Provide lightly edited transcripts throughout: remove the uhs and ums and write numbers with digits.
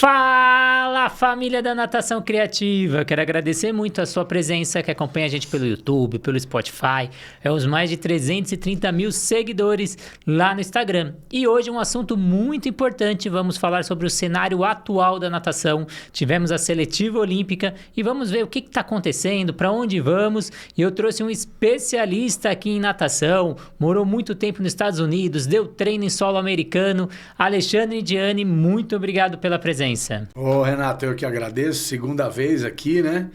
Fala, família da Natação Criativa! Quero agradecer muito a sua presença, que acompanha a gente pelo YouTube, pelo Spotify, os mais de 330 mil seguidores lá no Instagram. E hoje um assunto muito importante, vamos falar sobre o cenário atual da natação. Tivemos a seletiva olímpica e vamos ver o que está acontecendo, para onde vamos. E eu trouxe um especialista aqui em natação, morou muito tempo nos Estados Unidos, deu treino em solo americano. Alexandre Diani, muito obrigado pela presença. Ô Renato, eu que agradeço, segunda vez aqui, né?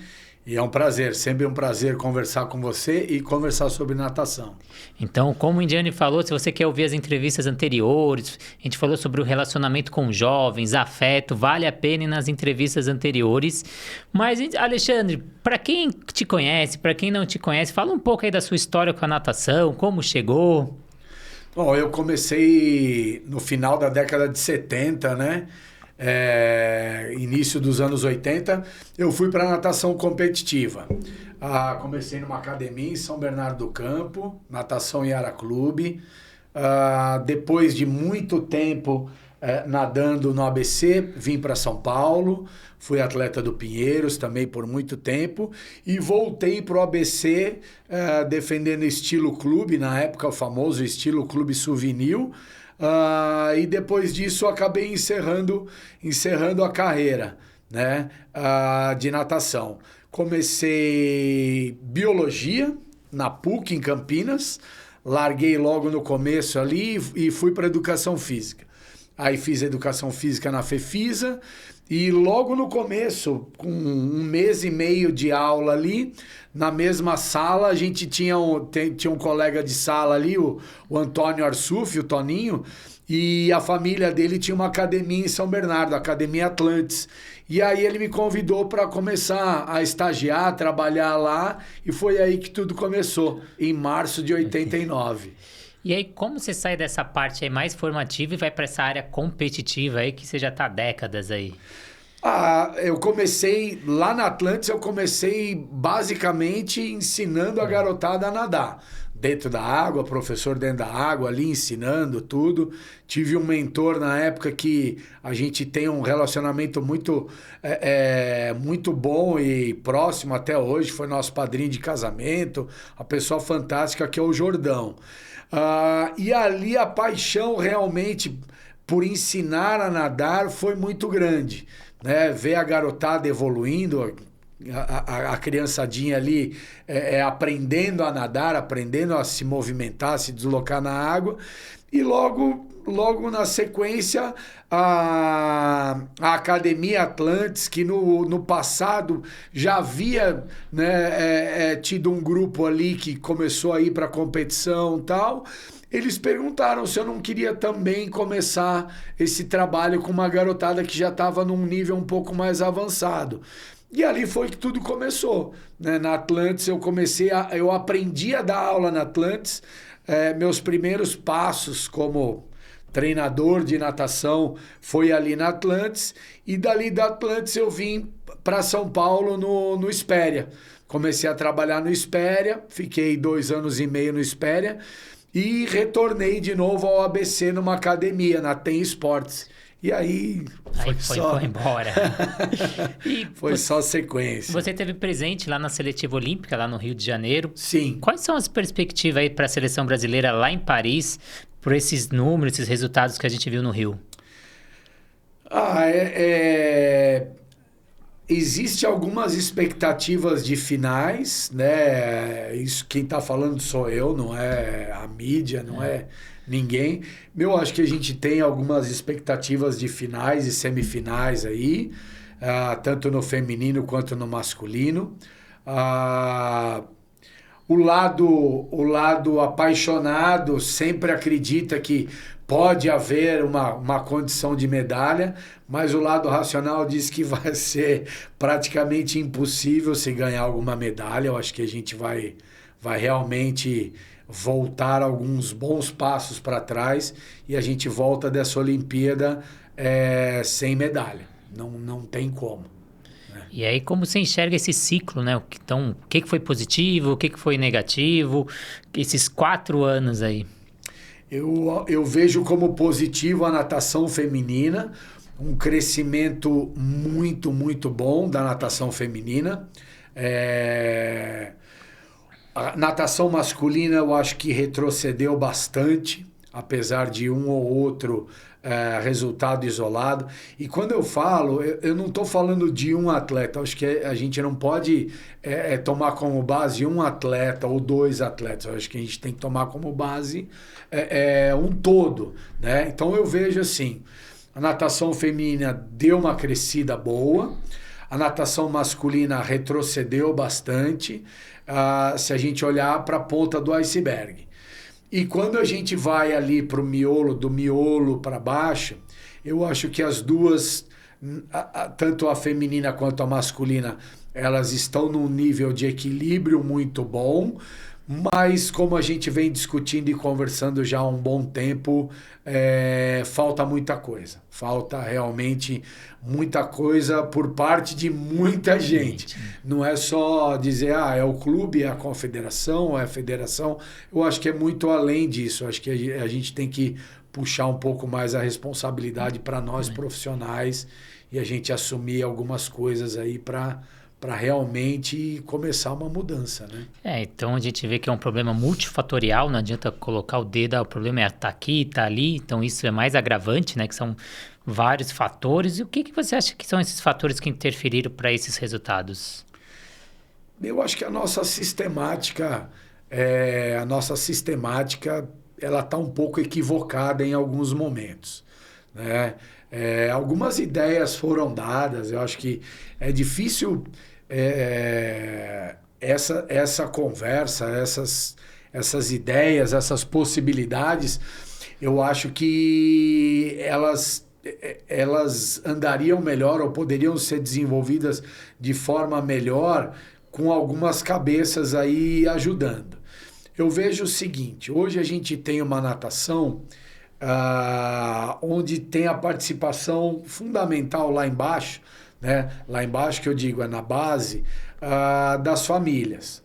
E é um prazer, sempre um prazer conversar com você e conversar sobre natação. Então, como o Indiane falou, se você quer ouvir as entrevistas anteriores, a gente falou sobre o relacionamento com jovens, afeto, vale a pena ir nas entrevistas anteriores. Mas, Alexandre, para quem te conhece, para quem não te conhece, fala um pouco aí da sua história com a natação, como chegou. Bom, eu comecei no final da década de 70, né? Início dos anos 80, eu fui para natação competitiva. Comecei numa academia em São Bernardo do Campo, natação Yara Clube. Depois de muito tempo nadando no ABC, vim para São Paulo, fui atleta do Pinheiros também por muito tempo e voltei para o ABC defendendo estilo clube, na época o famoso estilo clube Souvenir. E depois disso acabei encerrando a carreira, né, de natação. Comecei biologia na PUC em Campinas, larguei logo no começo ali e fui para educação física. Aí fiz educação física na FEFISA e logo no começo, com um mês e meio de aula ali, na mesma sala, a gente tinha um colega de sala ali, o Antônio Arsuf, o Toninho, e a família dele tinha uma academia em São Bernardo, a Academia Atlantis. E aí ele me convidou para começar a estagiar, trabalhar lá, e foi aí que tudo começou, em março de 89. E aí, como você sai dessa parte aí mais formativa e vai para essa área competitiva aí, que você já está há décadas aí? Eu comecei, lá na Atlantis, eu comecei basicamente ensinando a garotada a nadar. Dentro da água, professor dentro da água, ali ensinando tudo. Tive um mentor na época que a gente tem um relacionamento muito bom e próximo até hoje. Foi nosso padrinho de casamento, uma pessoa fantástica que é o Jordão. E ali a paixão realmente por ensinar a nadar foi muito grande, né? Ver a garotada evoluindo, a criançadinha ali aprendendo a nadar, aprendendo a se movimentar, a se deslocar na água. E logo na sequência, a Academia Atlantis, que no passado já havia, né, tido um grupo ali que começou a ir para a competição e tal, eles perguntaram se eu não queria também começar esse trabalho com uma garotada que já estava num nível um pouco mais avançado. E ali foi que tudo começou, né? Na Atlantis eu aprendi a dar aula na Atlantis. Meus primeiros passos como treinador de natação foi ali na Atlantis, e dali da Atlantis eu vim para São Paulo no Espéria. Comecei a trabalhar no Espéria, fiquei 2 anos e meio no Espéria e retornei de novo ao ABC numa academia, na TEM Esportes. E aí foi embora. Foi só sequência. Você esteve presente lá na seletiva olímpica, lá no Rio de Janeiro. Sim. Quais são as perspectivas aí para a seleção brasileira lá em Paris, por esses números, esses resultados que a gente viu no Rio? Existe algumas expectativas de finais, né? Isso, quem está falando sou eu, não é a mídia, não é ninguém. Eu acho que a gente tem algumas expectativas de finais e semifinais aí, tanto no feminino quanto no masculino. O lado apaixonado sempre acredita que pode haver uma condição de medalha, mas o lado racional diz que vai ser praticamente impossível se ganhar alguma medalha. Eu acho que a gente vai realmente voltar alguns bons passos para trás e a gente volta dessa Olimpíada sem medalha. Não tem como. E aí, como você enxerga esse ciclo, né? Então, o que foi positivo, o que foi negativo, esses 4 anos aí? Eu vejo como positivo a natação feminina, um crescimento muito, muito bom da natação feminina. A natação masculina eu acho que retrocedeu bastante, apesar de um ou outro resultado isolado. E quando eu falo, eu não estou falando de um atleta. Eu acho que a gente não pode tomar como base um atleta ou dois atletas. Eu acho que a gente tem que tomar como base um todo, né? Então eu vejo assim, a natação feminina deu uma crescida boa, a natação masculina retrocedeu bastante, se a gente olhar para a ponta do iceberg. E quando a gente vai ali para o miolo, do miolo para baixo, eu acho que as duas, tanto a feminina quanto a masculina, elas estão num nível de equilíbrio muito bom, mas como a gente vem discutindo e conversando já há um bom tempo, falta muita coisa. Falta realmente muita coisa por parte de muita gente. Não é só dizer, é o clube, é a confederação, é a federação. Eu acho que é muito além disso. Eu acho que a gente tem que puxar um pouco mais a responsabilidade para nós profissionais e a gente assumir algumas coisas aí para realmente começar uma mudança, né? Então a gente vê que é um problema multifatorial, não adianta colocar o dedo, o problema tá aqui, tá ali, então isso é mais agravante, né? Que são vários fatores. E o que você acha que são esses fatores que interferiram para esses resultados? Eu acho que a nossa sistemática, ela está um pouco equivocada em alguns momentos, né? Algumas ideias foram dadas, eu acho que é difícil essa conversa, essas ideias, essas possibilidades, eu acho que elas andariam melhor ou poderiam ser desenvolvidas de forma melhor com algumas cabeças aí ajudando. Eu vejo o seguinte, hoje a gente tem uma natação onde tem a participação fundamental lá embaixo, né? Lá embaixo que eu digo, é na base das famílias.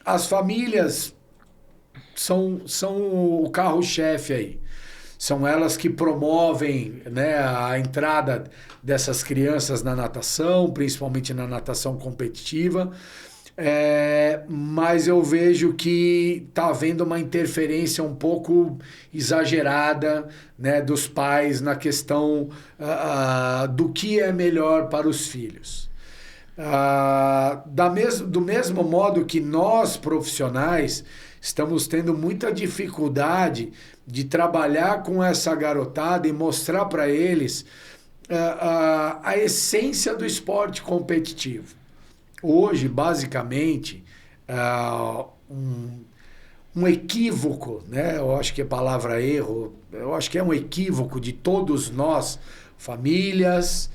As famílias são o carro-chefe aí. São elas que promovem, né, a entrada dessas crianças na natação, principalmente na natação competitiva. Mas eu vejo que está havendo uma interferência um pouco exagerada, né, dos pais na questão do que é melhor para os filhos. Do mesmo modo que nós, profissionais, estamos tendo muita dificuldade de trabalhar com essa garotada e mostrar para eles a essência do esporte competitivo. Hoje, basicamente, um equívoco, né? Eu acho que a palavra erro, eu acho que é um equívoco de todos nós, famílias,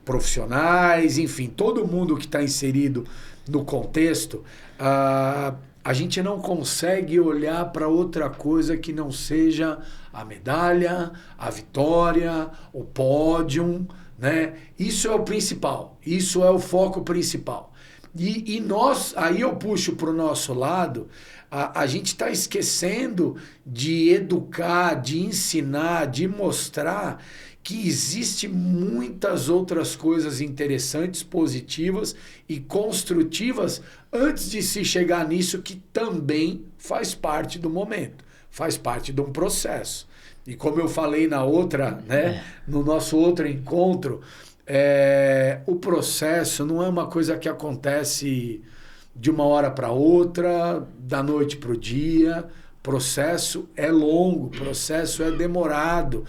profissionais, enfim, todo mundo que está inserido no contexto, a gente não consegue olhar para outra coisa que não seja a medalha, a vitória, o pódio, né? Isso é o principal, isso é o foco principal. E nós, aí eu puxo para o nosso lado, a gente está esquecendo de educar, de ensinar, de mostrar que existe muitas outras coisas interessantes, positivas e construtivas antes de se chegar nisso, que também faz parte do momento, faz parte de um processo. E como eu falei na outra, né, no nosso outro encontro, o processo não é uma coisa que acontece de uma hora para outra, da noite para o dia. Processo é longo, processo é demorado.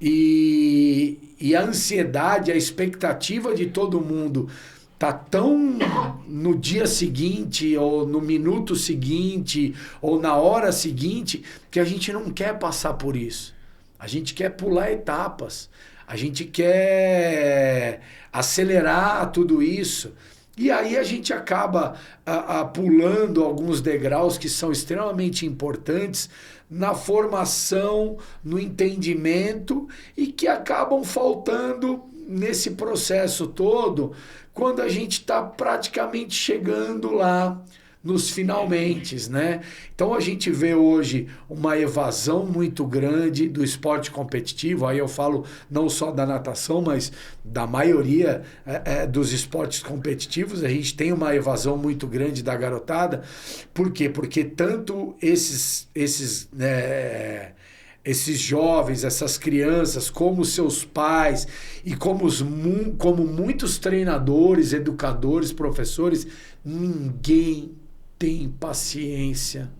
E a ansiedade, a expectativa de todo mundo tá tão no dia seguinte, ou no minuto seguinte, ou na hora seguinte, que a gente não quer passar por isso. A gente quer pular etapas. A gente quer acelerar tudo isso. E aí a gente acaba pulando alguns degraus que são extremamente importantes na formação, no entendimento, e que acabam faltando nesse processo todo, quando a gente está praticamente chegando lá nos finalmentes, né? Então a gente vê hoje uma evasão muito grande do esporte competitivo, aí eu falo não só da natação, mas da maioria dos esportes competitivos, a gente tem uma evasão muito grande da garotada. Por quê? Porque tanto esses jovens, essas crianças, como seus pais e como muitos treinadores, educadores, professores, ninguém tem paciência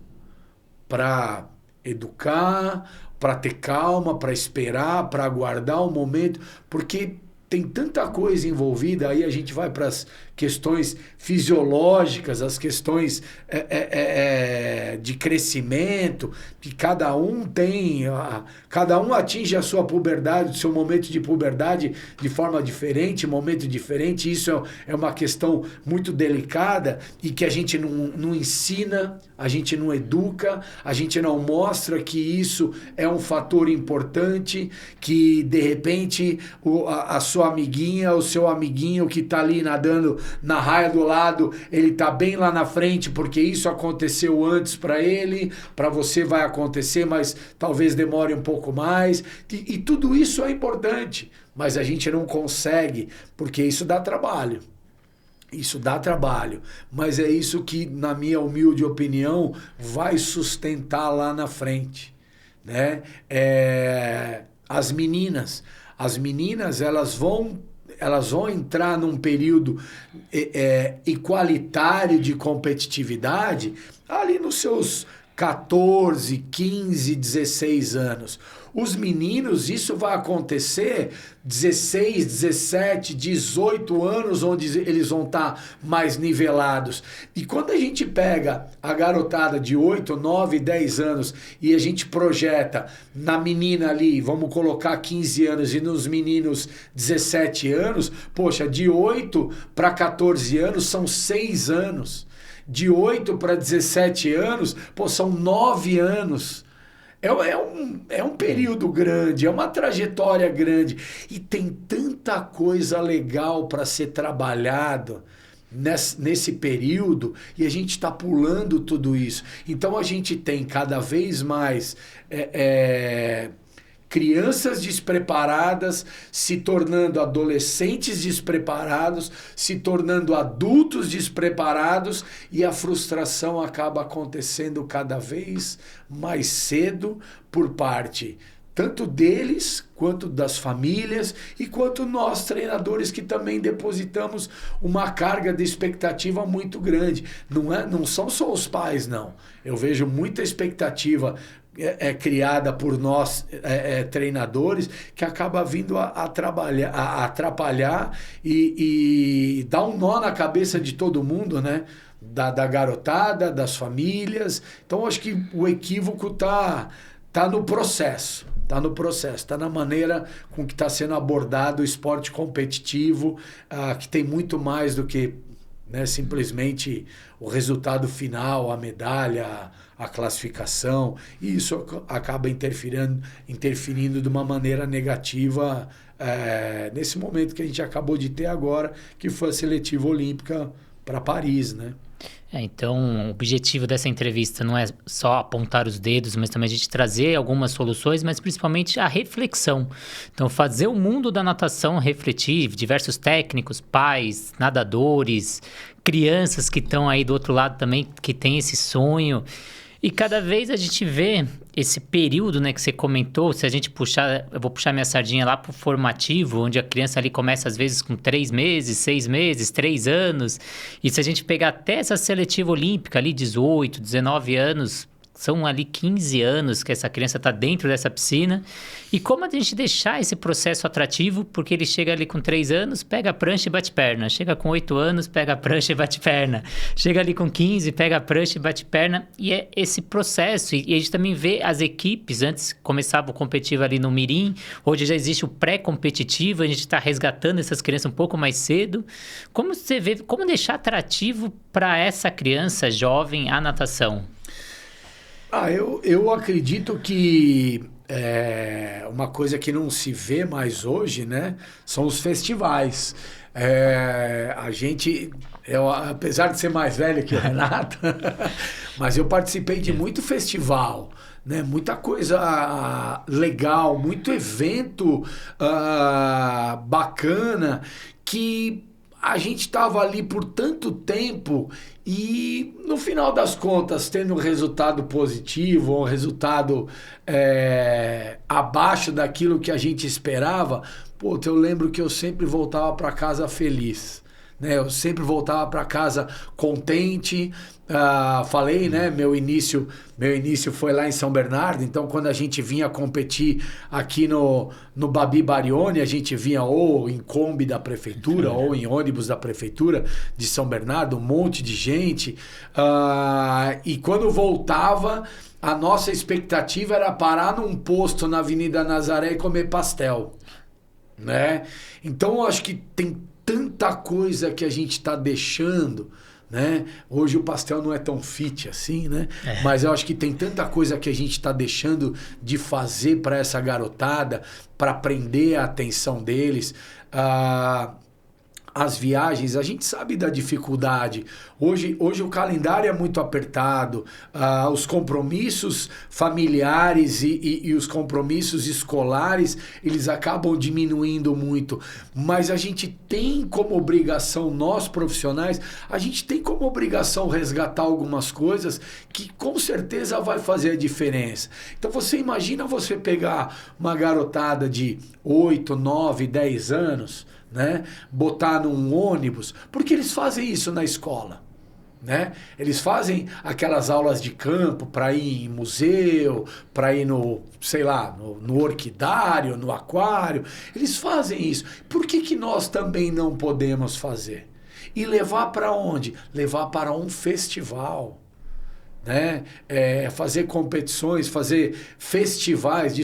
para educar, para ter calma, para esperar, para aguardar o momento, porque tem tanta coisa envolvida, aí a gente vai para as questões fisiológicas, as questões de crescimento, que cada um atinge a sua puberdade, o seu momento de puberdade de forma diferente, momento diferente. Isso é uma questão muito delicada e que a gente não ensina, a gente não educa, a gente não mostra que isso é um fator importante, que de repente a sua amiguinha, o seu amiguinho que está ali nadando na raia do lado, ele tá bem lá na frente porque isso aconteceu antes para ele, para você vai acontecer, mas talvez demore um pouco mais, e tudo isso é importante, mas a gente não consegue, porque isso dá trabalho. Isso dá trabalho, mas é isso que, na minha humilde opinião, vai sustentar lá na frente, né? As meninas, elas vão entrar num período igualitário de competitividade ali nos seus 14, 15, 16 anos. Os meninos, isso vai acontecer 16, 17, 18 anos, onde eles vão estar mais nivelados. E quando a gente pega a garotada de 8, 9, 10 anos e a gente projeta na menina ali, vamos colocar 15 anos, e nos meninos 17 anos, poxa, de 8 para 14 anos são 6 anos. De 8 para 17 anos, pô, são 9 anos. É um período grande, é uma trajetória grande. E tem tanta coisa legal para ser trabalhado nesse período, e a gente está pulando tudo isso. Então a gente tem cada vez mais crianças despreparadas se tornando adolescentes despreparados, se tornando adultos despreparados, e a frustração acaba acontecendo cada vez mais cedo por parte tanto deles, quanto das famílias, e quanto nós, treinadores, que também depositamos uma carga de expectativa muito grande. Não são só os pais, não. Eu vejo muita expectativa criada por nós, treinadores, que acaba vindo a atrapalhar e dar um nó na cabeça de todo mundo, né? Da garotada, das famílias. Então, acho que o equívoco tá no processo. Está na maneira com que está sendo abordado o esporte competitivo, que tem muito mais do que, né, simplesmente o resultado final, a medalha, a classificação, e isso acaba interferindo de uma maneira negativa nesse momento que a gente acabou de ter agora, que foi a seletiva olímpica para Paris, né? Então, o objetivo dessa entrevista não é só apontar os dedos, mas também a gente trazer algumas soluções, mas principalmente a reflexão. Então, fazer o mundo da natação refletir, diversos técnicos, pais, nadadores, crianças que estão aí do outro lado também, que têm esse sonho. E cada vez a gente vê esse período, né, que você comentou, se a gente puxar, eu vou puxar minha sardinha lá pro formativo, onde a criança ali começa às vezes com 3 meses, 6 meses, 3 anos. E se a gente pegar até essa seletiva olímpica ali, 18, 19 anos, são ali 15 anos que essa criança está dentro dessa piscina. E como a gente deixar esse processo atrativo, porque ele chega ali com 3 anos, pega a prancha e bate perna. Chega com 8 anos, pega a prancha e bate perna. Chega ali com 15, pega a prancha e bate perna. E é esse processo. E a gente também vê as equipes, antes começava o competitivo ali no Mirim, hoje já existe o pré-competitivo, a gente está resgatando essas crianças um pouco mais cedo. Como você vê, como deixar atrativo para essa criança jovem a natação? Eu acredito que uma coisa que não se vê mais hoje, né, são os festivais. A gente, apesar de ser mais velho que o Renato, mas eu participei de muito festival, né? Muita coisa legal, muito evento bacana, que a gente estava ali por tanto tempo e, no final das contas, tendo um resultado positivo, um resultado abaixo daquilo que a gente esperava, pô, eu lembro que eu sempre voltava para casa feliz, né? Eu sempre voltava para casa contente. Falei, né? Meu início foi lá em São Bernardo, então quando a gente vinha competir aqui no Babi Barione, a gente vinha ou em Kombi da prefeitura ou em ônibus da prefeitura de São Bernardo, um monte de gente. E quando voltava, a nossa expectativa era parar num posto na Avenida Nazaré e comer pastel, né? Então eu acho que tem tanta coisa que a gente está deixando, né? Hoje o pastel não é tão fit assim, né? Mas eu acho que tem tanta coisa que a gente está deixando de fazer para essa garotada, para prender a atenção deles. As viagens, a gente sabe da dificuldade. Hoje o calendário é muito apertado, os compromissos familiares e os compromissos escolares, eles acabam diminuindo muito. Mas a gente tem como obrigação, nós profissionais, a gente tem como obrigação resgatar algumas coisas que com certeza vai fazer a diferença. Então você imagina você pegar uma garotada de 8, 9, 10 anos, né? Botar num ônibus, porque eles fazem isso na escola, né? Eles fazem aquelas aulas de campo para ir em museu, para ir no, sei lá, no orquidário, no aquário. Eles fazem isso. Por que nós também não podemos fazer? E levar para onde? Levar para um festival, né? Fazer competições, fazer festivais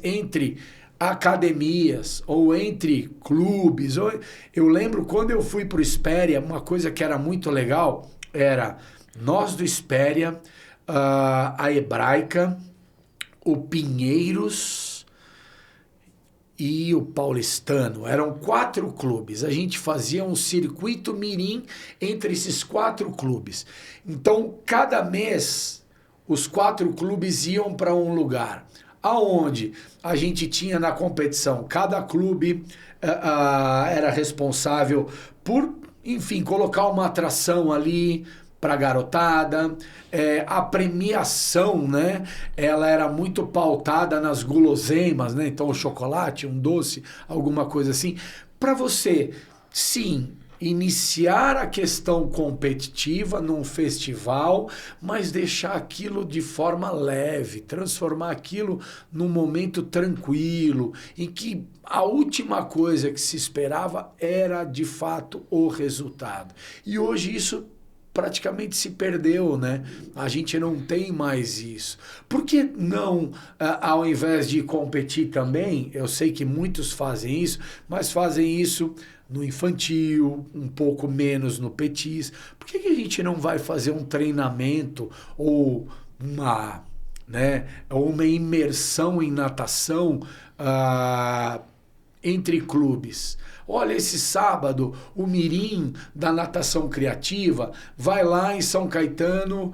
entre academias ou entre clubes. Eu lembro quando eu fui para o Espéria, uma coisa que era muito legal era nós do Espéria, a Hebraica, o Pinheiros e o Paulistano. Eram 4 clubes. A gente fazia um circuito mirim entre esses 4 clubes. Então, cada mês, os 4 clubes iam para um lugar, aonde a gente tinha na competição, cada clube era responsável por, enfim, colocar uma atração ali para a garotada. A premiação, né, ela era muito pautada nas guloseimas, né? Então, um chocolate, um doce, alguma coisa assim, para você, sim, iniciar a questão competitiva num festival, mas deixar aquilo de forma leve, transformar aquilo num momento tranquilo, em que a última coisa que se esperava era, de fato, o resultado. E hoje isso praticamente se perdeu, né? A gente não tem mais isso. Por que não, ao invés de competir também, eu sei que muitos fazem isso, mas fazem isso no infantil, um pouco menos no petis. Por que a gente não vai fazer um treinamento ou uma imersão em natação entre clubes? Olha, esse sábado, o Mirim da Natação Criativa vai lá em São Caetano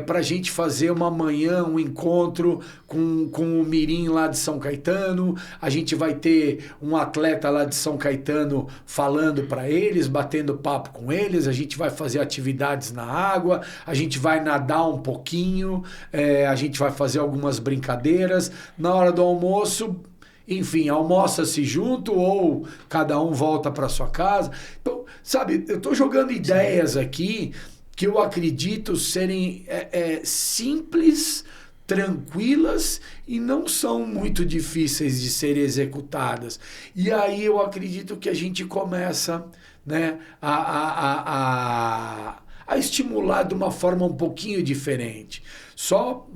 para a gente fazer uma manhã, um encontro com o Mirim lá de São Caetano. A gente vai ter um atleta lá de São Caetano falando para eles, batendo papo com eles. A gente vai fazer atividades na água, a gente vai nadar um pouquinho, a gente vai fazer algumas brincadeiras. Na hora do almoço, enfim, almoça-se junto ou cada um volta para sua casa. Então, sabe, eu estou jogando ideias aqui que eu acredito serem simples, tranquilas e não são muito difíceis de serem executadas. E aí eu acredito que a gente começa, né, a estimular de uma forma um pouquinho diferente. Só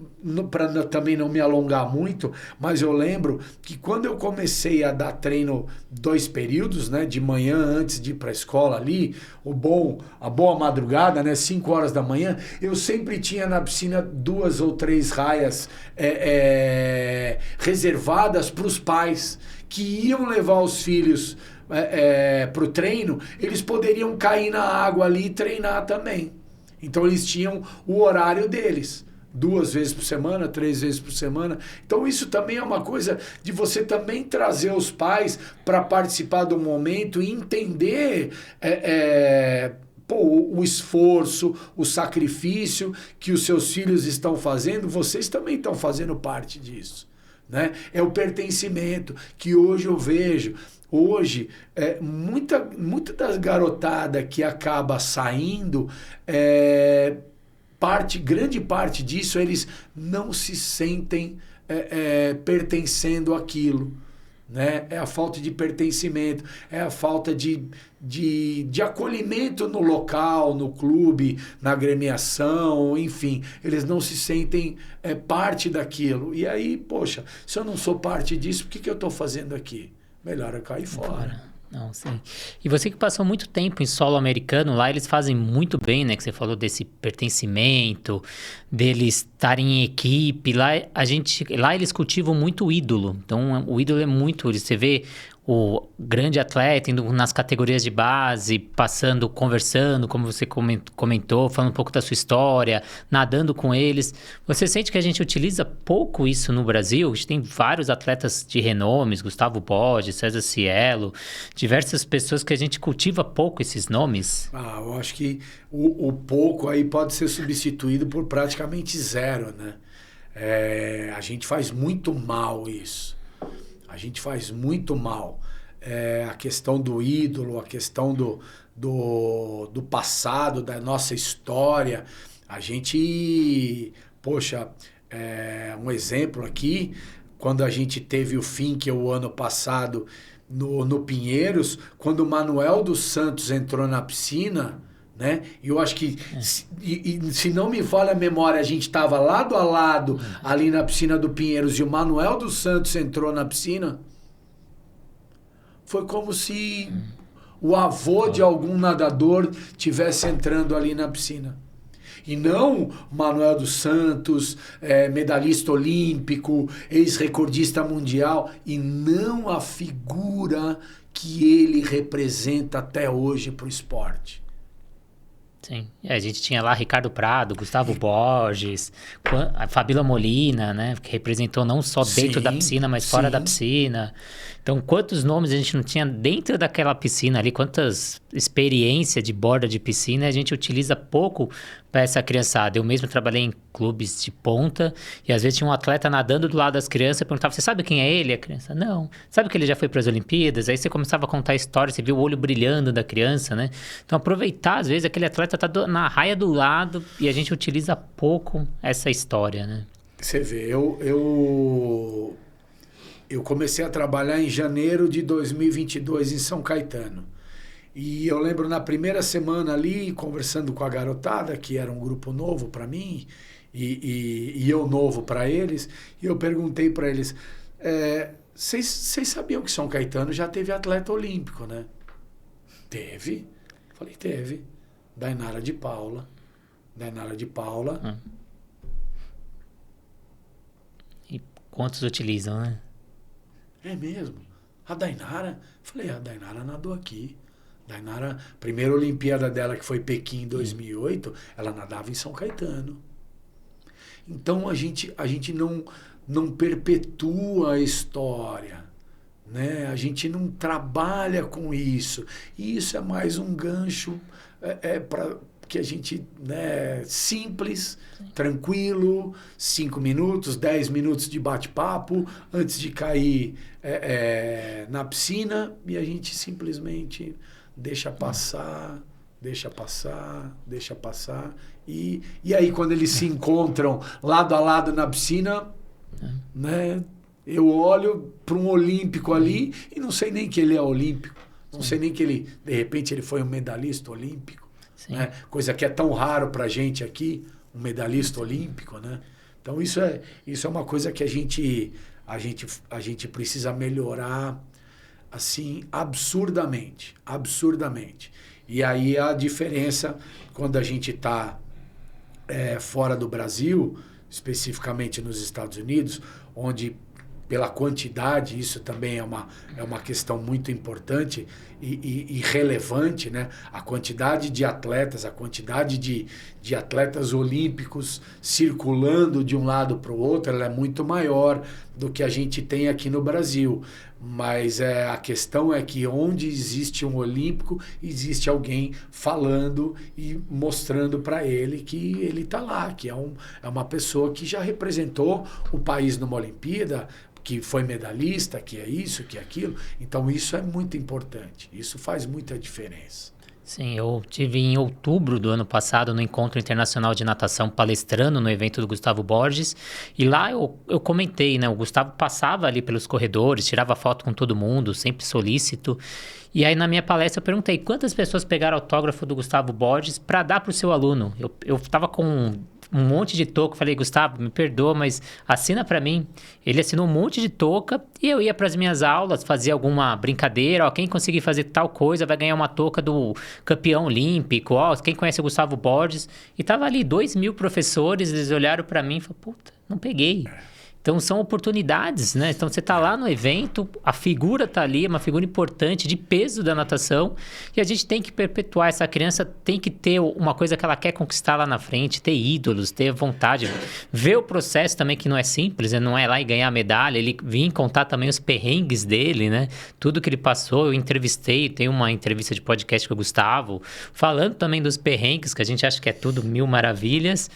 para também não me alongar muito, mas eu lembro que quando eu comecei a dar treino 2 períodos, né, de manhã antes de ir para a escola ali, a boa madrugada, né, 5 horas da manhã, eu sempre tinha na piscina 2 ou 3 raias reservadas para os pais que iam levar os filhos para o treino, eles poderiam cair na água ali e treinar também. Então eles tinham o horário deles. 2 vezes por semana, 3 vezes por semana. Então isso também é uma coisa de você também trazer os pais para participar do momento e entender o esforço, o sacrifício que os seus filhos estão fazendo, vocês também estão fazendo parte disso. Né? É o pertencimento que hoje eu vejo. Hoje, muita das garotada que acaba saindo, grande parte disso, eles não se sentem pertencendo àquilo. Né? É a falta de pertencimento, é a falta de acolhimento no local, no clube, na agremiação, enfim. Eles não se sentem parte daquilo. E aí, poxa, se eu não sou parte disso, o que eu estou fazendo aqui? Melhor eu cair fora. Não, sim. E você que passou muito tempo em solo americano, lá eles fazem muito bem, né? Que você falou desse pertencimento, deles estarem em equipe. Lá eles cultivam muito o ídolo. Então, o ídolo é muito... Você vê o grande atleta indo nas categorias de base, passando, conversando, como você comentou, falando um pouco da sua história, nadando com eles. Você sente que a gente utiliza pouco isso no Brasil? A gente tem vários atletas de renomes, Gustavo Borges, César Cielo, diversas pessoas que a gente cultiva pouco esses nomes. Eu acho que o pouco aí pode ser substituído por praticamente zero, né? A gente faz muito mal isso. A gente faz muito mal. A questão do ídolo, a questão do passado, da nossa história. A gente... Poxa, um exemplo aqui, quando a gente teve o Finkel o ano passado no Pinheiros, quando o Manuel dos Santos entrou na piscina... Né? E eu acho que, se não me falha a memória, a gente estava lado a lado ali na piscina do Pinheiros e o Manuel dos Santos entrou na piscina. Foi como se o avô de algum nadador tivesse entrando ali na piscina. E não Manuel dos Santos, medalhista olímpico, ex-recordista mundial, e não a figura que ele representa até hoje para o esporte. Sim, a gente tinha lá Ricardo Prado, Gustavo Borges, a Fabíola Molina, né, que representou não só dentro da piscina, mas fora da piscina. Então, quantos nomes a gente não tinha dentro daquela piscina ali, quantas experiências de borda de piscina a gente utiliza pouco para essa criançada. Eu mesmo trabalhei em clubes de ponta e às vezes tinha um atleta nadando do lado das crianças e perguntava, você sabe quem é ele? A criança, não. Sabe que ele já foi para as Olimpíadas? Aí você começava a contar a história, você viu o olho brilhando da criança, né? Então, aproveitar, às vezes, aquele atleta tá na raia do lado e a gente utiliza pouco essa história, né? Você vê, eu comecei a trabalhar em janeiro de 2022 em São Caetano. E eu lembro na primeira semana ali, conversando com a garotada, que era um grupo novo para mim, e eu novo para eles, e eu perguntei para eles, vocês sabiam que São Caetano já teve atleta olímpico, né? Teve. Falei, teve. Dainara de Paula. E quantos utilizam, né? É mesmo? A Dainara? Falei, a Dainara nadou aqui. Dainara, primeira Olimpíada dela, que foi Pequim em 2008, ela nadava em São Caetano. Então a gente não perpetua a história, né? A gente não trabalha com isso. E isso é mais um gancho para que a gente, né, simples, tranquilo, 5 minutos, 10 minutos de bate-papo antes de cair na piscina, e a gente simplesmente deixa passar. E aí, quando eles se encontram lado a lado na piscina, né, eu olho para um olímpico ali e não sei nem que ele é olímpico. Não sei nem que ele, de repente, ele foi um medalhista olímpico. Né? Coisa que é tão raro para a gente aqui, um medalhista olímpico. Né? Então, isso é uma coisa que a gente precisa melhorar assim, absurdamente. E aí a diferença, quando a gente está fora do Brasil, especificamente nos Estados Unidos, onde pela quantidade, isso também é uma questão muito importante e relevante, né? A quantidade de atletas, a quantidade de atletas olímpicos circulando de um lado para o outro, ela é muito maior do que a gente tem aqui no Brasil. Mas a questão é que onde existe um olímpico, existe alguém falando e mostrando para ele que ele está lá, que é uma pessoa que já representou o país numa Olimpíada, que foi medalhista, que é isso, que é aquilo. Então isso é muito importante, isso faz muita diferença. Sim, eu tive em outubro do ano passado no Encontro Internacional de Natação palestrando no evento do Gustavo Borges, e lá eu comentei, né? O Gustavo passava ali pelos corredores, tirava foto com todo mundo, sempre solícito. E aí na minha palestra eu perguntei quantas pessoas pegaram autógrafo do Gustavo Borges para dar para o seu aluno. Eu tava com um monte de touca, falei, Gustavo, me perdoa, mas assina para mim. Ele assinou um monte de touca e eu ia para as minhas aulas, fazia alguma brincadeira, ó, quem conseguir fazer tal coisa vai ganhar uma touca do campeão olímpico, ó, quem conhece o Gustavo Borges. E tava ali 2.000 professores, eles olharam para mim e falaram, puta, não peguei. Então são oportunidades, né? Então você tá lá no evento, a figura tá ali, é uma figura importante, de peso da natação, e a gente tem que perpetuar. Essa criança tem que ter uma coisa que ela quer conquistar lá na frente, ter ídolos, ter vontade, ver o processo também, que não é simples, né? Não é lá e ganhar a medalha, ele vir contar também os perrengues dele, né? Tudo que ele passou, eu entrevistei, tem uma entrevista de podcast com o Gustavo, falando também dos perrengues, que a gente acha que é tudo mil maravilhas.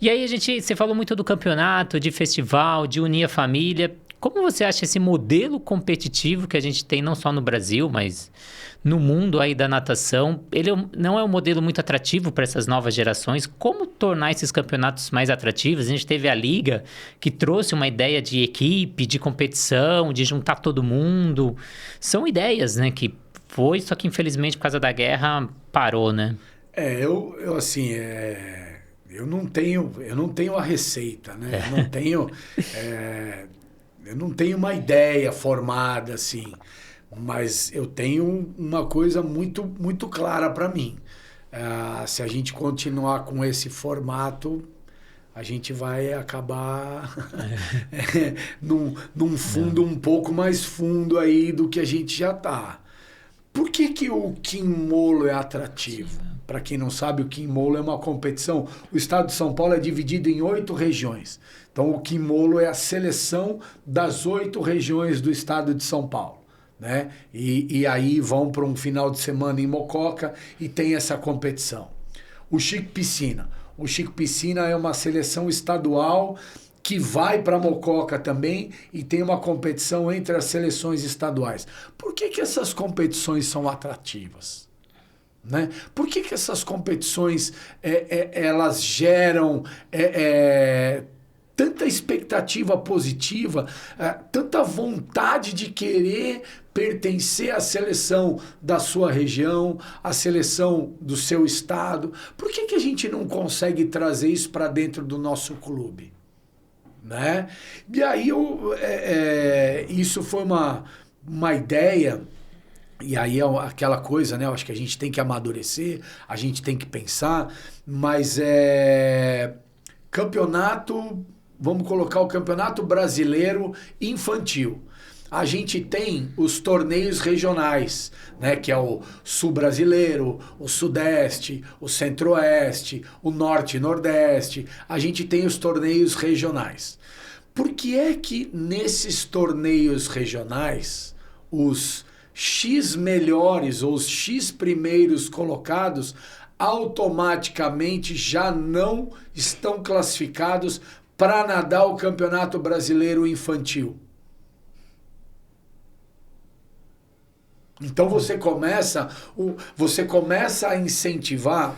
E aí você falou muito do campeonato, de festival, de unir a família. Como você acha esse modelo competitivo que a gente tem não só no Brasil, mas no mundo aí da natação? Ele não é um modelo muito atrativo para essas novas gerações. Como tornar esses campeonatos mais atrativos? A gente teve a Liga, que trouxe uma ideia de equipe, de competição, de juntar todo mundo. São ideias, né, que foi, só que infelizmente por causa da guerra parou, né? Eu não tenho a receita, né? Eu não tenho uma ideia formada, assim, mas eu tenho uma coisa muito, muito clara para mim. Se a gente continuar com esse formato, a gente vai acabar num fundo um pouco mais fundo aí do que a gente já está. Por que o Quimolo é atrativo? Para quem não sabe, o Quimolo é uma competição. O estado de São Paulo é dividido em 8 regiões. Então, o Quimolo é a seleção das 8 regiões do estado de São Paulo, né? E aí vão para um final de semana em Mococa e tem essa competição. O Chico Piscina. O Chico Piscina é uma seleção estadual que vai para Mococa também e tem uma competição entre as seleções estaduais. Por que essas competições são atrativas? Né? Por que essas competições elas geram tanta expectativa positiva, tanta vontade de querer pertencer à seleção da sua região, à seleção do seu estado? Por que a gente não consegue trazer isso para dentro do nosso clube? Né? E aí isso foi uma ideia, e aí é aquela coisa, né? Eu acho que a gente tem que amadurecer, a gente tem que pensar, mas campeonato, vamos colocar o Campeonato Brasileiro Infantil. A gente tem os torneios regionais, né, que é o Sul Brasileiro, o Sudeste, o Centro-Oeste, o Norte e Nordeste. A gente tem os torneios regionais. Por que é que nesses torneios regionais, os X melhores ou os X primeiros colocados automaticamente já não estão classificados para nadar o Campeonato Brasileiro Infantil? Então você começa a incentivar.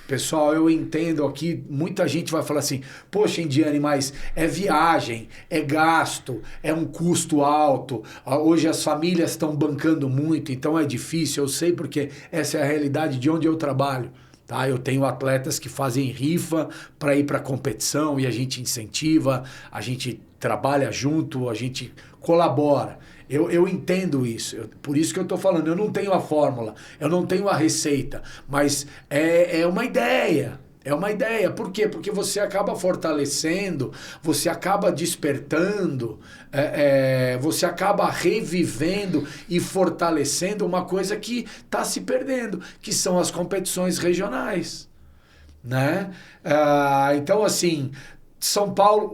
Pessoal, eu entendo aqui, muita gente vai falar assim, poxa, Indiane, mas é viagem, é gasto, é um custo alto, hoje as famílias estão bancando muito, então é difícil, eu sei porque essa é a realidade de onde eu trabalho. Tá? Eu tenho atletas que fazem rifa para ir para a competição e a gente incentiva, a gente trabalha junto, a gente colabora. Eu entendo isso, por isso que eu estou falando, eu não tenho a fórmula, eu não tenho a receita, mas é uma ideia, É uma ideia. Por quê? Porque você acaba fortalecendo, você acaba despertando, você acaba revivendo e fortalecendo uma coisa que está se perdendo, que são as competições regionais. Né? Então, assim, São Paulo,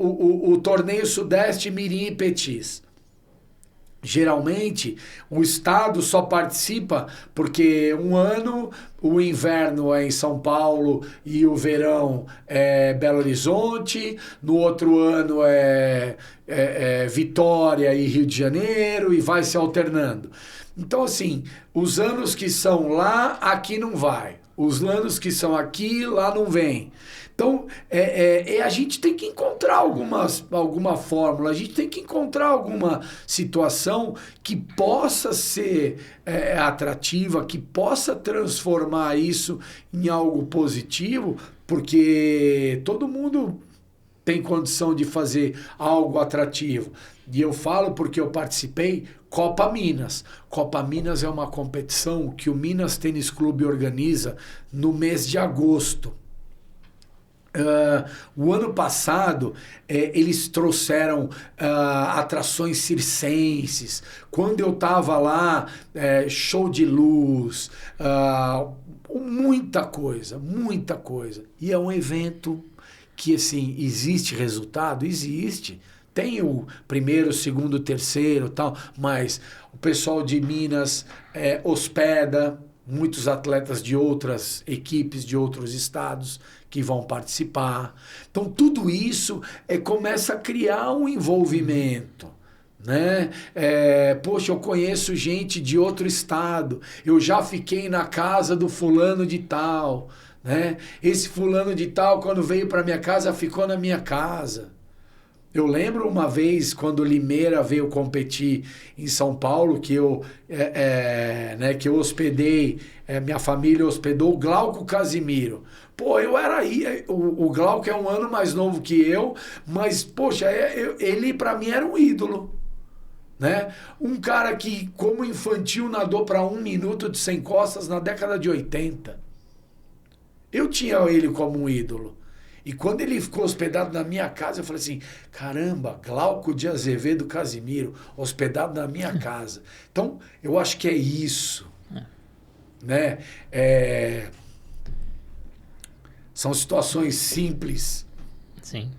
o torneio Sudeste, Mirim e Petis. Geralmente, o estado só participa porque um ano o inverno é em São Paulo e o verão é Belo Horizonte, no outro ano é Vitória e Rio de Janeiro e vai se alternando. Então, assim, os anos que são lá, aqui não vai. Os anos que são aqui, lá não vem. Então, a gente tem que encontrar alguma fórmula, a gente tem que encontrar alguma situação que possa ser atrativa, que possa transformar isso em algo positivo, porque todo mundo tem condição de fazer algo atrativo. E eu falo porque eu participei Copa Minas. Copa Minas é uma competição que o Minas Tênis Clube organiza no mês de agosto. O ano passado eles trouxeram atrações circenses. Quando eu estava lá, show de luz, muita coisa. E é um evento que, assim, existe resultado? Existe. Tem o primeiro, segundo, terceiro e tal, mas o pessoal de Minas hospeda muitos atletas de outras equipes, de outros estados que vão participar. Então, tudo isso começa a criar um envolvimento. Né? Poxa, eu conheço gente de outro estado, eu já fiquei na casa do fulano de tal. Né? Esse fulano de tal, quando veio para minha casa, ficou na minha casa. Eu lembro uma vez, quando o Limeira veio competir em São Paulo, que eu hospedei, minha família hospedou o Glauco Casimiro. Pô, eu era aí, o Glauco é um ano mais novo que eu, mas, poxa, ele para mim era um ídolo. Né? Um cara que, como infantil, nadou para 1 minuto de 100 costas na década de 80. Eu tinha ele como um ídolo. E quando ele ficou hospedado na minha casa, eu falei assim, caramba, Glauco de Azevedo Casimiro, hospedado na minha casa. Então, eu acho que é isso. Né? São situações simples. Sim.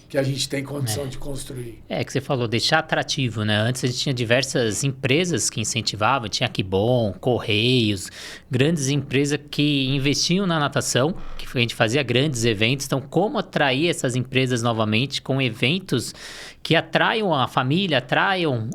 Que a gente tem condição de construir. Que você falou, deixar atrativo, né? Antes a gente tinha diversas empresas que incentivavam, tinha Kibon, Correios, grandes empresas que investiam na natação, que a gente fazia grandes eventos. Então, como atrair essas empresas novamente com eventos que atraiam a família, atraiam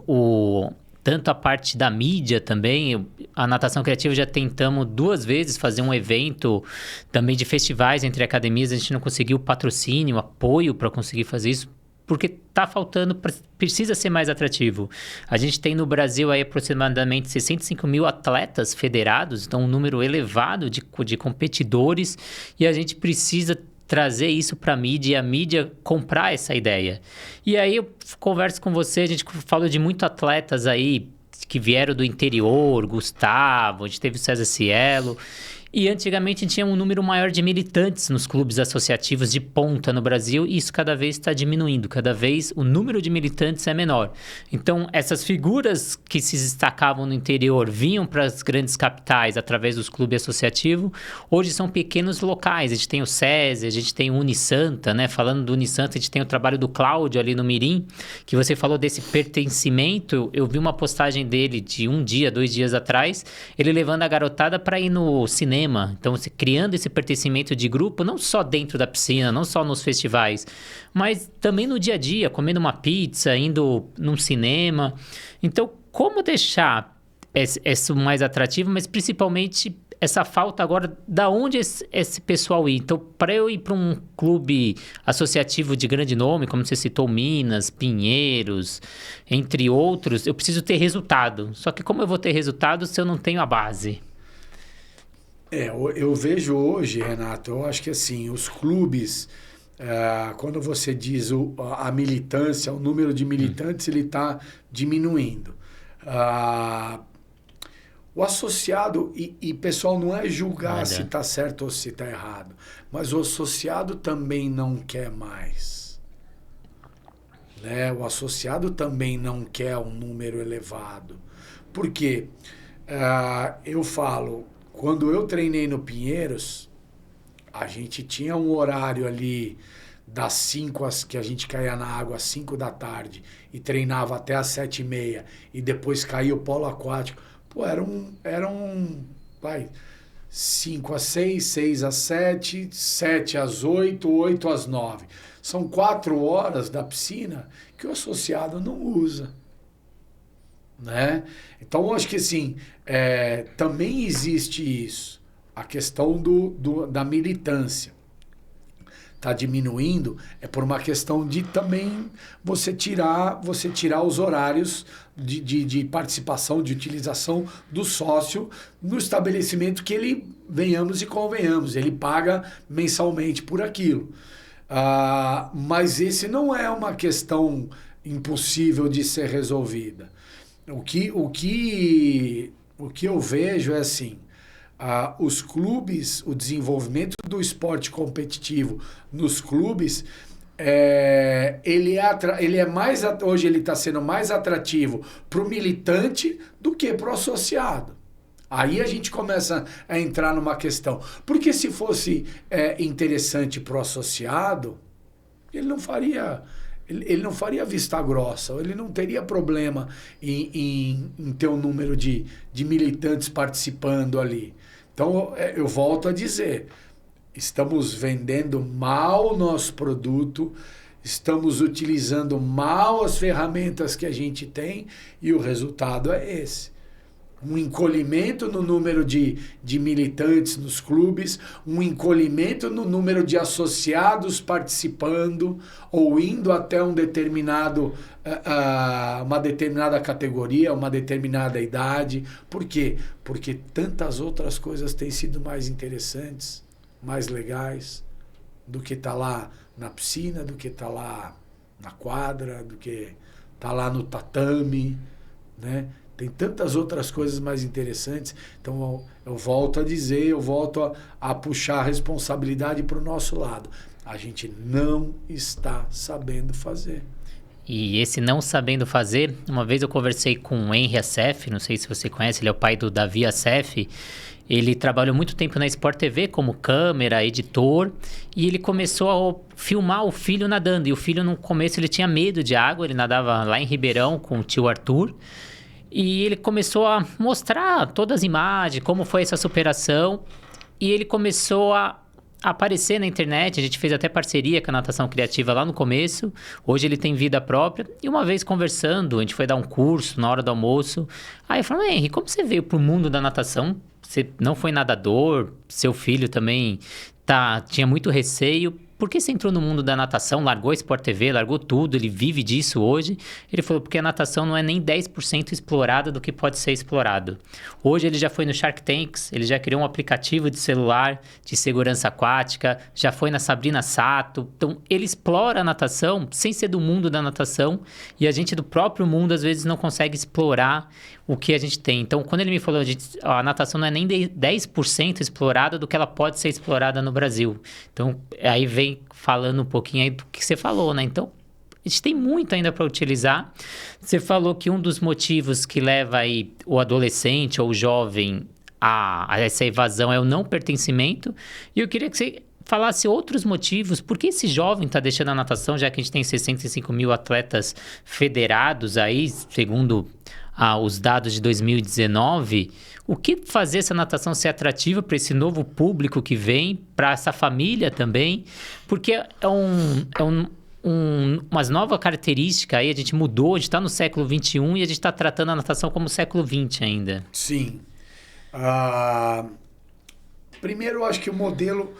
tanto a parte da mídia também. A Natação Criativa já tentamos 2 vezes fazer um evento também de festivais entre academias. A gente não conseguiu patrocínio, apoio para conseguir fazer isso, porque está faltando, precisa ser mais atrativo. A gente tem no Brasil aí aproximadamente 65 mil atletas federados, então um número elevado de competidores, e a gente precisa trazer isso para a mídia e a mídia comprar essa ideia. E aí eu converso com você, a gente falou de muitos atletas aí que vieram do interior, Gustavo, a gente teve o César Cielo. E antigamente tinha um número maior de militantes nos clubes associativos de ponta no Brasil, e isso cada vez está diminuindo, cada vez o número de militantes é menor. Então, essas figuras que se destacavam no interior vinham para as grandes capitais através dos clubes associativos, hoje são pequenos locais. A gente tem o SESI, a gente tem o Unisanta, né? Falando do Unisanta, a gente tem o trabalho do Cláudio ali no Mirim, que você falou desse pertencimento. Eu vi uma postagem dele de 1 dia, 2 dias atrás, ele levando a garotada para ir no cinema. Então, você criando esse pertencimento de grupo, não só dentro da piscina, não só nos festivais, mas também no dia a dia, comendo uma pizza, indo num cinema. Então, como deixar isso mais atrativo, mas principalmente essa falta agora, da onde esse pessoal ir? Então, para eu ir para um clube associativo de grande nome, como você citou, Minas, Pinheiros, entre outros, eu preciso ter resultado. Só que como eu vou ter resultado se eu não tenho a base? Eu vejo hoje, Renato, eu acho que assim, os clubes, quando você diz a militância, o número de militantes, ele está diminuindo. O associado, e pessoal, não é julgar Nada. se está certo ou se está errado, mas o associado também não quer mais. Né? O associado também não quer um número elevado. Por quê? Eu falo, quando eu treinei no Pinheiros, a gente tinha um horário ali das 5 que a gente caía na água às 5 da tarde e treinava até às 7h30 e depois caía o polo aquático. Pô, vai, 5 às 6, 6 às 7, 7 às 8, 8 às 9. São 4 horas da piscina que o associado não usa. Né? Então, eu acho que assim, também existe isso. A questão da militância. Está diminuindo é por uma questão de também você tirar os horários de participação, de utilização do sócio no estabelecimento que ele, venhamos e convenhamos, ele paga mensalmente por aquilo. Mas esse não é uma questão impossível de ser resolvida. O que eu vejo é assim, os clubes, o desenvolvimento do esporte competitivo nos clubes, hoje ele está sendo mais atrativo para o militante do que para o associado. Aí a gente começa a entrar numa questão. Porque se fosse interessante para o associado, ele não faria vista grossa, ele não teria problema em ter um número de militantes participando ali. Então, eu volto a dizer, estamos vendendo mal o nosso produto, estamos utilizando mal as ferramentas que a gente tem e o resultado é esse. Um encolhimento no número de militantes nos clubes, um encolhimento no número de associados participando ou indo até uma determinada categoria, uma determinada idade. Por quê? Porque tantas outras coisas têm sido mais interessantes, mais legais, do que estar lá na piscina, do que estar lá na quadra, do que estar lá no tatame, né? Tem tantas outras coisas mais interessantes. Então, eu volto a dizer, eu volto a puxar a responsabilidade para o nosso lado. A gente não está sabendo fazer. E esse não sabendo fazer, uma vez eu conversei com o Henry Assef, não sei se você conhece, ele é o pai do Davi Assef. Ele trabalhou muito tempo na Sport TV como câmera, editor, e ele começou a filmar o filho nadando. E o filho, no começo, ele tinha medo de água, ele nadava lá em Ribeirão com o tio Arthur. E ele começou a mostrar todas as imagens, como foi essa superação. E ele começou a aparecer na internet. A gente fez até parceria com a Natação Criativa lá no começo. Hoje ele tem vida própria. E uma vez conversando, a gente foi dar um curso na hora do almoço. Aí eu falei, Henry, como você veio pro mundo da natação? Você não foi nadador, seu filho também tinha muito receio. Por que você entrou no mundo da natação, largou a Sport TV, largou tudo, ele vive disso hoje? Ele falou, porque a natação não é nem 10% explorada do que pode ser explorado. Hoje ele já foi no Shark Tanks, ele já criou um aplicativo de celular de segurança aquática, já foi na Sabrina Sato. Então, ele explora a natação sem ser do mundo da natação e a gente do próprio mundo, às vezes, não consegue explorar o que a gente tem. Então, quando ele me falou, a natação não é nem 10% explorada do que ela pode ser explorada no Brasil. Então, aí vem falando um pouquinho aí do que você falou, né? Então, a gente tem muito ainda para utilizar. Você falou que um dos motivos que leva aí o adolescente ou o jovem a essa evasão é o não pertencimento. E eu queria que você falasse outros motivos. Por que esse jovem está deixando a natação, já que a gente tem 65 mil atletas federados aí, segundo os dados de 2019, o que fazer essa natação ser atrativa para esse novo público que vem, para essa família também? Porque umas nova característica aí, a gente mudou, a gente está no século XXI e a gente está tratando a natação como século XX ainda. Sim. Primeiro, eu acho que o modelo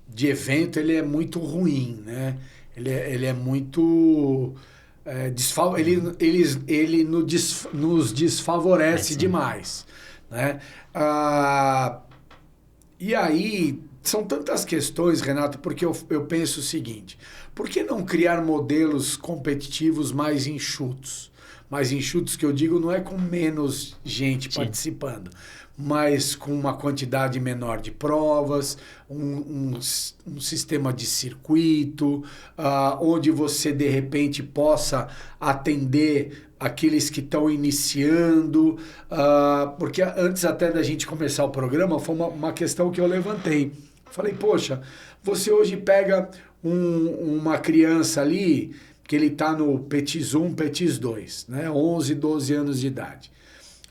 de evento ele é muito ruim, né? Ele é muito... ele nos desfavorece demais, né? E aí, são tantas questões, Renato, porque eu penso o seguinte, Por que não criar modelos competitivos mais enxutos? Mais enxutos que eu digo não é com menos gente participando, mas com uma quantidade menor de provas, um sistema de circuito, onde você de repente possa atender aqueles que estão iniciando, porque antes até da gente começar o programa foi uma questão que eu levantei. Falei, poxa, você hoje pega uma criança ali, que ele está no Petis 1, Petis 2, né? 11, 12 anos de idade.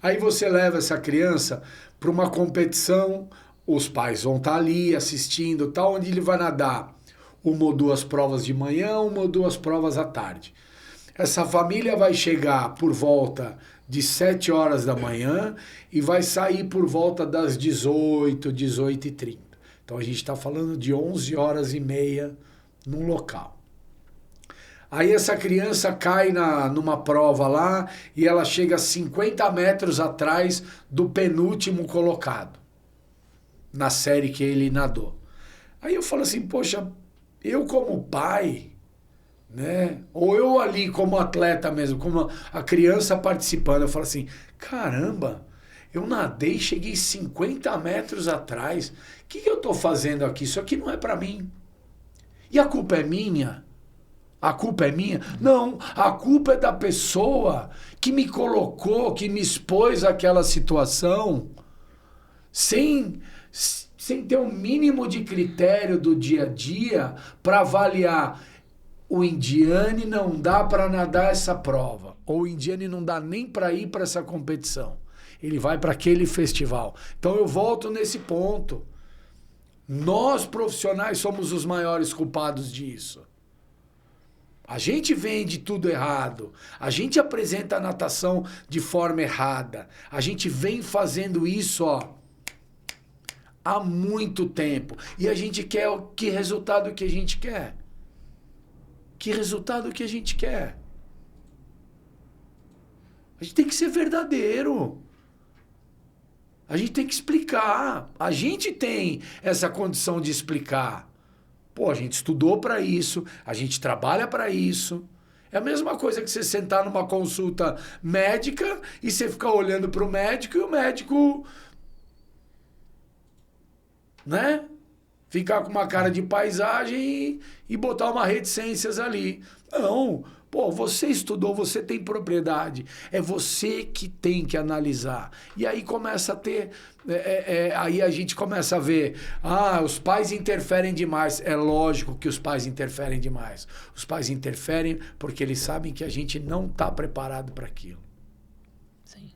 Aí você leva essa criança para uma competição, os pais vão estar ali assistindo, tal, onde ele vai nadar uma ou duas provas de manhã, uma ou duas provas à tarde. Essa família vai chegar por volta de 7 horas da manhã e vai sair por volta das 18, 18h30. Então a gente está falando de 11 horas e meia num local. Aí essa criança cai numa prova lá e ela chega a 50 metros atrás do penúltimo colocado na série que ele nadou. Aí eu falo assim, poxa, eu como pai, né? Ou eu ali como atleta mesmo, como a criança participando, eu falo assim, caramba, eu nadei e cheguei 50 metros atrás. O que eu estou fazendo aqui? Isso aqui não é para mim. E a culpa é minha? A culpa é minha? Não, a culpa é da pessoa que me colocou, que me expôs àquela situação, sem ter um mínimo de critério do dia a dia para avaliar. O Indiane não dá para nadar essa prova, ou o Indiane não dá nem para ir para essa competição. Ele vai para aquele festival. Então eu volto nesse ponto. Nós profissionais somos os maiores culpados disso. A gente vende tudo errado, a gente apresenta a natação de forma errada, a gente vem fazendo isso há muito tempo e a gente quer que resultado que a gente quer? Que resultado que a gente quer? A gente tem que ser verdadeiro. A gente tem que explicar. A gente tem essa condição de explicar. Pô, a gente estudou para isso, a gente trabalha para isso. É a mesma coisa que você sentar numa consulta médica e você ficar olhando para o médico e o médico, né? Ficar com uma cara de paisagem e botar uma reticências ali. Não, pô, você estudou, você tem propriedade. É você que tem que analisar. E aí começa a ter... aí a gente começa a ver, os pais interferem demais. É lógico que os pais interferem demais. Os pais interferem porque eles sabem que a gente não está preparado para aquilo. Sim.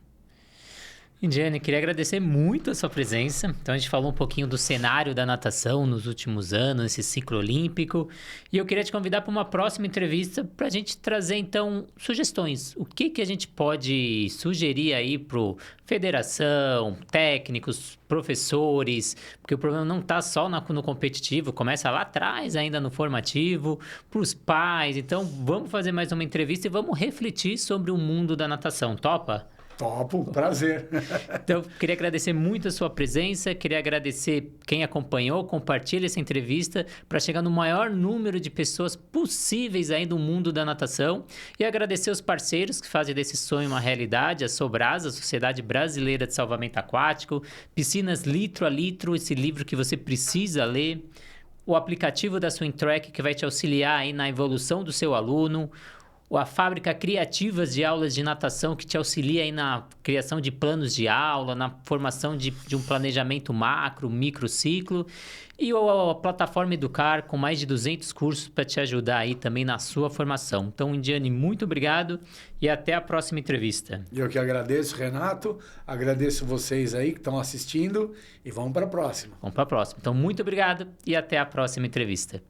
Indiane, queria agradecer muito a sua presença. Então, a gente falou um pouquinho do cenário da natação nos últimos anos, esse ciclo olímpico. E eu queria te convidar para uma próxima entrevista para a gente trazer, então, sugestões. O que a gente pode sugerir aí para federação, técnicos, professores, porque o problema não está só no competitivo, começa lá atrás ainda no formativo, para os pais. Então, vamos fazer mais uma entrevista e vamos refletir sobre o mundo da natação. Topa? Topo, prazer. Então, queria agradecer muito a sua presença, queria agradecer quem acompanhou, compartilha essa entrevista para chegar no maior número de pessoas possíveis aí do mundo da natação e agradecer os parceiros que fazem desse sonho uma realidade, a Sobrasa, a Sociedade Brasileira de Salvamento Aquático, Piscinas Litro a Litro, esse livro que você precisa ler, o aplicativo da SwimTrack que vai te auxiliar aí na evolução do seu aluno, a Fábrica Criativas de Aulas de Natação, que te auxilia aí na criação de planos de aula, na formação de um planejamento macro, microciclo, e a plataforma Educar, com mais de 200 cursos para te ajudar aí também na sua formação. Então, Indiane, muito obrigado e até a próxima entrevista. Eu que agradeço, Renato, agradeço vocês aí que estão assistindo e vamos para a próxima. Vamos para a próxima. Então, muito obrigado e até a próxima entrevista.